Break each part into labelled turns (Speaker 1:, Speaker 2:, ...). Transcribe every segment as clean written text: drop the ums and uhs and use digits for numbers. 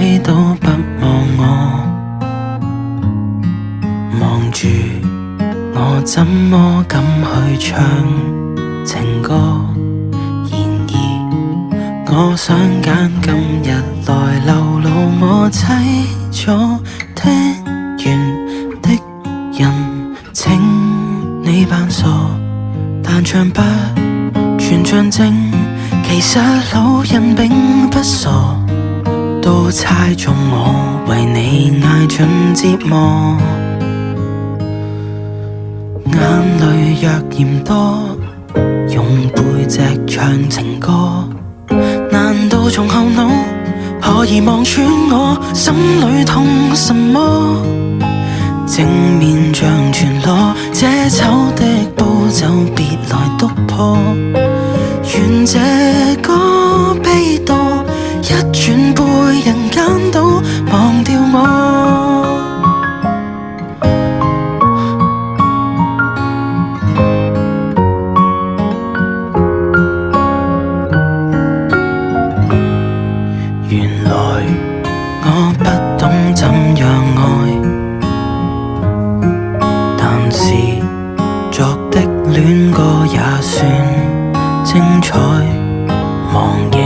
Speaker 1: 睇都不望我，望住我怎麼敢去唱情歌？然而我想揀今日來流露我凄楚的緣的人，請你扮傻，但唱不全像正，其實老人並不傻，都猜中我為你捱盡折磨。眼淚若嫌多，用背脊唱情歌，難道從後腦可以望穿我心裏痛什麼？正面像全裸，這醜的步驟別來督破，願這歌悲到一轉背人間都忘掉我。原來我不懂怎樣愛，但是作的戀歌也算精彩。忘形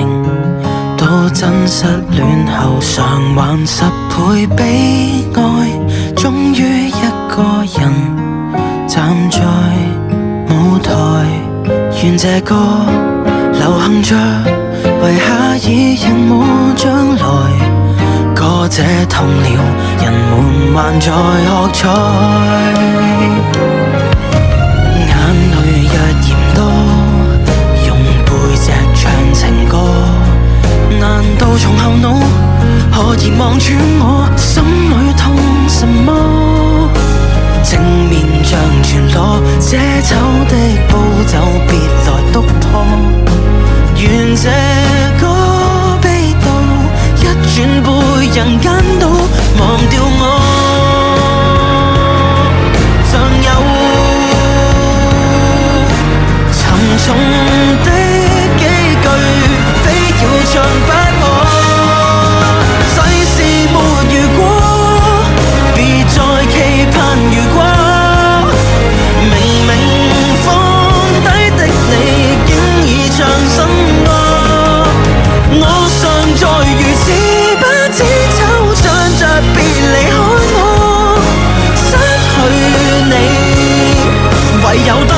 Speaker 1: 到真失戀後償還10倍悲哀，終於一個人站在舞台，願這歌流行着為下已人無將來，歌這痛了，人們還在喝彩。眼淚若嫌多，用背脊唱情歌，難道從後腦可以望穿我心裏痛什麼？正面像全裸，這醜的步驟別來督破，願這歌悲到一轉背人間都忘掉我。像有沉重的幾句，非要唱不可。世事沒如果，別再期盼如果。明明放低的你，竟已唱新歌。我尚在如此不知惆悵着別離開我，失去你，唯有等。